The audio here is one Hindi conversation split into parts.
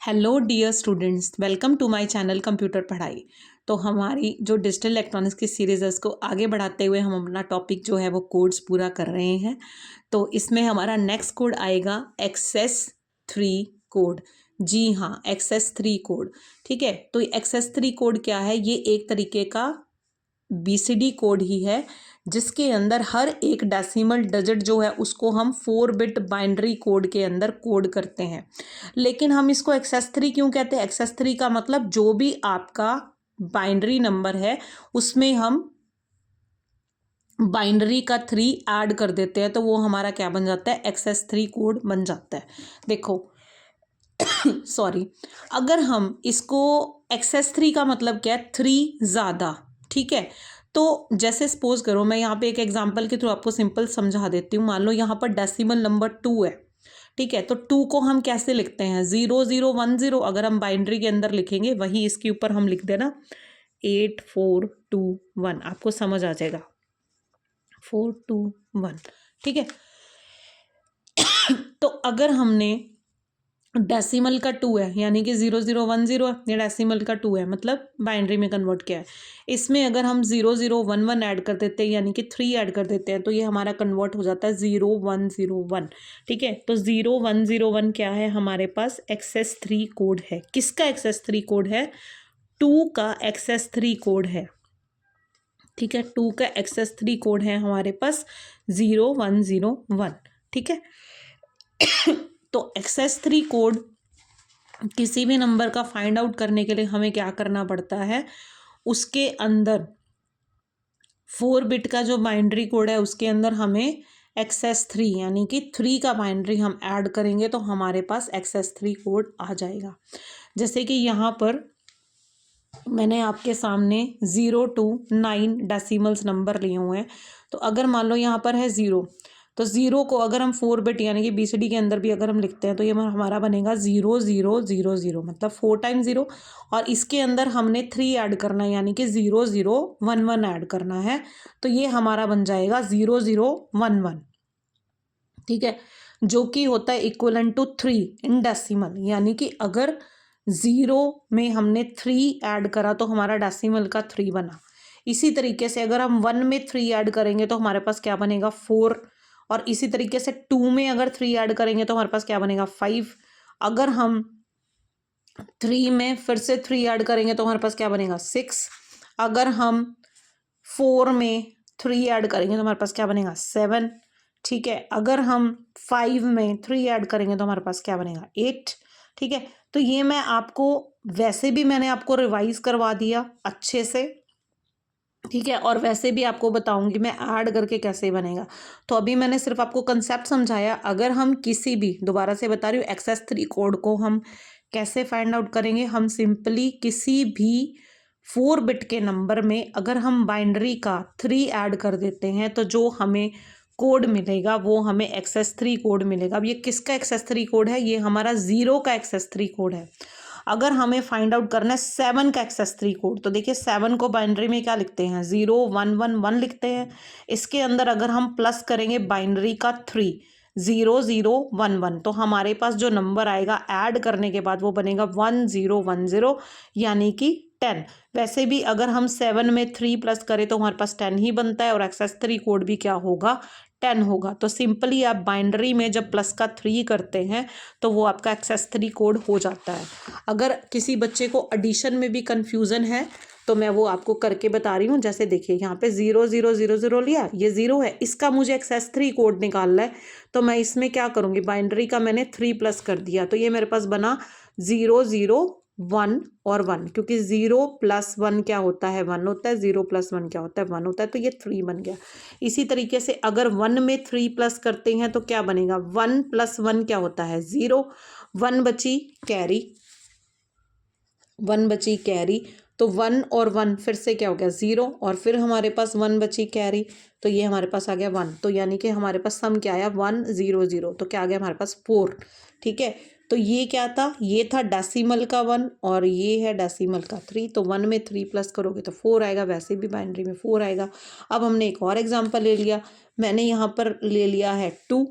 Hello dear students, welcome to my channel computer Padhai. तो हमारी जो डिजिटल इलेक्ट्रॉनिक्स की सीरीज़ है उसको आगे बढ़ाते हुए हम अपना टॉपिक जो है वो कोड्स पूरा कर रहे हैं। तो इसमें हमारा नेक्स्ट कोड आएगा एक्सेस 3 कोड। जी हाँ, एक्सेस 3 कोड। ठीक है, तो एक्सेस 3 कोड क्या है? ये एक तरीके का बीसीडी कोड ही है जिसके अंदर हर एक डेसिमल डिजिट जो है उसको हम 4 बिट बाइनरी कोड के अंदर कोड करते हैं। लेकिन हम इसको एक्सेस 3 क्यों कहते हैं? एक्सेस 3 का मतलब जो भी आपका बाइनरी नंबर है उसमें हम बाइनरी का 3 ऐड कर देते हैं तो वो हमारा क्या बन जाता है? एक्सेस 3 कोड बन जाता है। देखो सॉरी, अगर हम इसको एक्सेस 3 का मतलब क्या है? 3 ज़्यादा। ठीक है, तो जैसे सपोज करो, मैं यहाँ पे एक एग्जांपल के थ्रू आपको सिंपल समझा देती हूँ। मान लो यहाँ पर डेसिमल नंबर 2 है। ठीक है, तो 2 को हम कैसे लिखते हैं? 0010। अगर हम बाइनरी के अंदर लिखेंगे वही इसके ऊपर हम लिख देना 8421, आपको समझ आ जाएगा 421। ठीक है, तो अगर हमने डेसिमल का 2 है यानी कि 0010 है, ये डेसिमल का 2 है मतलब बाइनरी में कन्वर्ट किया है। इसमें अगर हम 0011 ऐड कर देते हैं यानी कि 3 ऐड कर देते हैं तो ये हमारा कन्वर्ट हो जाता है 0101। ठीक है, तो 0101 क्या है? हमारे पास एक्सेस 3 कोड है। किसका एक्सेस 3 कोड है? 2 का एक्सेस 3 कोड है। ठीक है, 2 का एक्सेस 3 कोड है हमारे पास 0101। ठीक है तो एक्सेस 3 कोड किसी भी नंबर का फाइंड आउट करने के लिए हमें क्या करना पड़ता है? उसके अंदर 4 बिट का जो बाइनरी कोड है उसके अंदर हमें एक्सेस 3 यानी कि 3 का बाइनरी हम ऐड करेंगे तो हमारे पास एक्सेस 3 कोड आ जाएगा। जैसे कि यहाँ पर मैंने आपके सामने 0 to 9 डेसिमल्स नंबर लिए हुए हैं। तो अगर मान लो यहाँ पर है 0, तो 0 को अगर हम 4 बिट यानी कि बीसीडी के अंदर भी अगर हम लिखते हैं तो ये हमारा बनेगा 0000, मतलब 4 टाइम्स 0। और इसके अंदर हमने 3 ऐड करना है यानी कि 0011 ऐड करना है तो ये हमारा बन जाएगा 0011। ठीक है, जो कि होता है इक्वलेंट टू 3 इन डेसिमल, यानी कि अगर 0 में हमने 3 ऐड करा तो हमारा डेसिमल का 3 बना। इसी तरीके से अगर हम 1 में 3 ऐड करेंगे तो हमारे पास क्या बनेगा? 4। और इसी तरीके से 2 में अगर 3 ऐड करेंगे तो हमारे पास क्या बनेगा? 5। अगर हम 3 में फिर से 3 ऐड करेंगे तो हमारे पास क्या बनेगा? 6। अगर हम 4 में 3 ऐड करेंगे तो हमारे पास क्या बनेगा? 7। ठीक है, अगर हम 5 में 3 ऐड करेंगे तो हमारे पास क्या बनेगा? 8। ठीक है, तो ये मैं आपको वैसे भी मैंने आपको रिवाइज करवा दिया अच्छे से। ठीक है, और वैसे भी आपको बताऊंगी मैं ऐड करके कैसे बनेगा। तो अभी मैंने सिर्फ आपको कंसेप्ट समझाया। अगर हम किसी भी, दोबारा से बता रही हूँ, एक्सेस 3 कोड को हम कैसे फाइंड आउट करेंगे? हम सिंपली किसी भी 4 बिट के नंबर में अगर हम बाइनरी का 3 ऐड कर देते हैं तो जो हमें कोड मिलेगा वो हमें एक्सेस 3 कोड मिलेगा। अब ये किसका एक्सेस 3 कोड है? ये हमारा 0 का एक्सेस 3 कोड है। अगर हमें फाइंड आउट करना है 7 का एक्सेस 3 कोड तो देखिए 7 को बाइनरी में क्या लिखते हैं? 0111 लिखते हैं। इसके अंदर अगर हम प्लस करेंगे बाइनरी का 3 0011 तो हमारे पास जो नंबर आएगा ऐड करने के बाद वो बनेगा 1010 यानी कि 10। वैसे भी अगर हम 7 में 3 प्लस करें तो हमारे पास 10 ही बनता है और एक्सेस 3 कोड भी क्या होगा? 10 होगा। तो सिंपली आप बाइनरी में जब प्लस का 3 करते हैं तो वो आपका एक्सेस 3 कोड हो जाता है। अगर किसी बच्चे को एडिशन में भी कन्फ्यूज़न है तो मैं वो आपको करके बता रही हूँ। जैसे देखिए यहाँ पे 0000 लिया, ये 0 है, इसका मुझे एक्सेस 3 कोड निकालना है तो मैं इसमें क्या करूँगी? बाइनरी का मैंने 3 प्लस कर दिया तो ये मेरे पास बना 001 और 1, क्योंकि 0 + 1 क्या होता है? 1 होता है। 0 + 1 क्या होता है? 1 होता है। तो ये 3 बन गया। इसी तरीके से अगर 1 में 3 प्लस करते हैं तो क्या बनेगा? 1 + 1 क्या होता है? 0। 1 बची कैरी, 1 बची कैरी, तो 1 और 1 फिर से क्या हो गया? 0। और फिर हमारे पास 1 बची कैरी तो ये हमारे पास आ गया 1। तो यानी कि हमारे पास सम क्या आया? 100, तो क्या आ गया हमारे पास? 4। ठीक है, तो ये क्या था? ये था डेसिमल का 1 और ये है डेसिमल का 3। तो 1 में 3 प्लस करोगे तो 4 आएगा, वैसे भी बाइनरी में 4 आएगा। अब हमने एक और एग्जाम्पल ले लिया। मैंने यहाँ पर ले लिया है 2।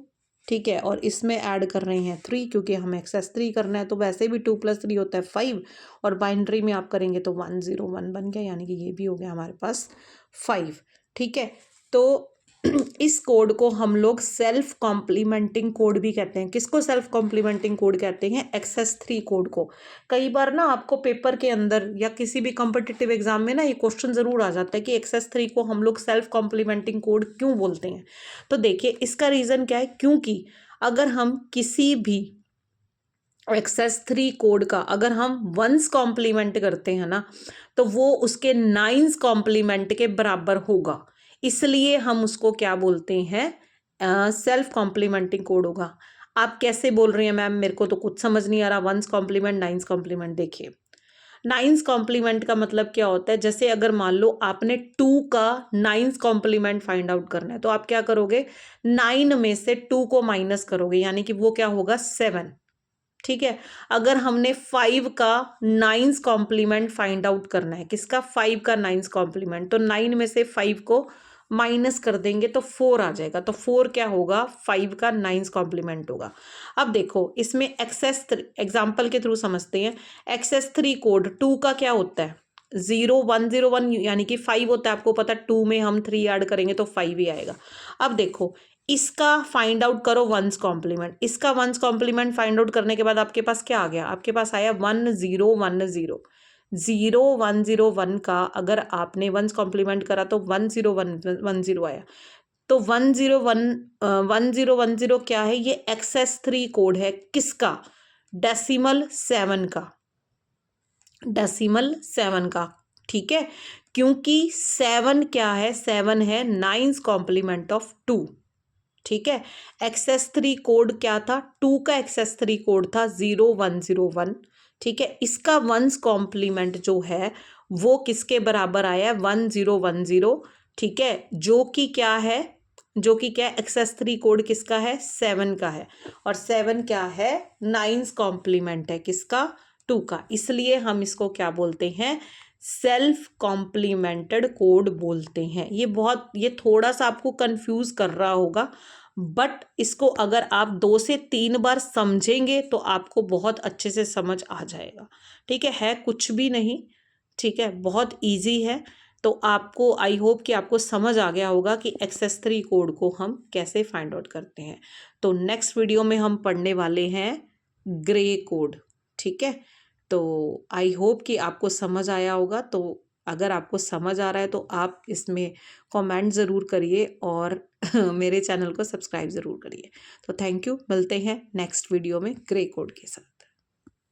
ठीक है, और इसमें ऐड कर रहे हैं 3 क्योंकि हमें एक्सेस 3 करना है, तो वैसे भी 2 + 3 होता है 5 और बाइनरी में आप करेंगे तो 101 बन गया, यानी कि ये भी हो गया हमारे पास 5। ठीक है, तो इस कोड को हम लोग सेल्फ कॉम्प्लीमेंटिंग कोड भी कहते हैं। किसको सेल्फ कॉम्प्लीमेंटिंग कोड कहते हैं? एक्सेस 3 कोड को। कई बार ना आपको पेपर के अंदर या किसी भी कॉम्पिटिटिव एग्जाम में ना ये क्वेश्चन जरूर आ जाता है कि एक्सेस 3 को हम लोग सेल्फ कॉम्प्लीमेंटिंग कोड क्यों बोलते हैं। तो देखिए इसका रीजन क्या है, क्योंकि अगर हम किसी भी एक्सेस 3 कोड का अगर हम वंस कॉम्प्लीमेंट करते हैं ना, तो वो उसके 9 कॉम्प्लीमेंट के बराबर होगा, इसलिए हम उसको क्या बोलते हैं? सेल्फ कॉम्प्लीमेंटिंग कोड होगा। आप कैसे बोल रही हैं मैम, मेरे को तो कुछ समझ नहीं आ रहा, वंस कॉम्प्लीमेंट 9 कॉम्प्लीमेंट। देखिए 9 कॉम्प्लीमेंट का मतलब क्या होता है, जैसे अगर मान लो आपने 2 का 9 कॉम्प्लीमेंट फाइंड आउट करना है, तो आप क्या करोगे? 9 में से 2 को माइनस करोगे, यानी कि वो क्या होगा? 7। ठीक है, अगर हमने 5 का 9 कॉम्प्लीमेंट फाइंड आउट करना है, किसका? 5 का 9 कॉम्प्लीमेंट, तो 9 में से 5 को माइनस कर देंगे तो 4 आ जाएगा, तो 4 क्या होगा? 5 का 9 कॉम्प्लीमेंट होगा। अब देखो इसमें एक्सेस एग्जाम्पल के थ्रू समझते हैं। एक्सेस 3 कोड 2 का क्या होता है? 0101, यानी कि 5 होता है, आपको पता है 2 में हम 3 ऐड करेंगे तो 5 ही आएगा। अब देखो इसका फाइंड आउट करो वंस कॉम्प्लीमेंट, इसका वंस कॉम्प्लीमेंट फाइंड आउट करने के बाद आपके पास क्या आ गया? आपके पास आया 1010। 0101 का अगर आपने वंस कॉम्प्लीमेंट करा तो 1010 आया। तो 1010 क्या है? ये एक्सेस 3 कोड है, किसका? डेसिमल 7 का, डेसिमल 7 का। ठीक है, क्योंकि 7 क्या है? 7 है 9 कॉम्प्लीमेंट ऑफ 2। ठीक है, एक्सेस 3 कोड क्या था? 2 का एक्सेस 3 कोड था 0101। ठीक है, इसका वंस कॉम्प्लीमेंट जो है वो किसके बराबर आया है? 1010। ठीक है, जो कि क्या है? जो कि क्या? एक्सेस 3 कोड किसका है? 7 का है, और 7 क्या है? 9 कॉम्प्लीमेंट है, किसका? 2 का, इसलिए हम इसको क्या बोलते हैं? सेल्फ कॉम्प्लीमेंटेड कोड बोलते हैं। ये थोड़ा सा आपको कंफ्यूज कर रहा होगा, बट इसको अगर आप 2 से 3 बार समझेंगे तो आपको बहुत अच्छे से समझ आ जाएगा। ठीक है कुछ भी नहीं। ठीक है, बहुत इजी है। तो आपको आई होप कि आपको समझ आ गया होगा कि एक्सेस 3 कोड को हम कैसे फाइंड आउट करते हैं। तो नेक्स्ट वीडियो में हम पढ़ने वाले हैं ग्रे कोड। ठीक है, तो आई होप कि आपको समझ आया होगा। तो अगर आपको समझ आ रहा है तो आप इसमें कमेंट ज़रूर करिए और मेरे चैनल को सब्सक्राइब ज़रूर करिए। तो थैंक यू, मिलते हैं नेक्स्ट वीडियो में ग्रे कोड के साथ।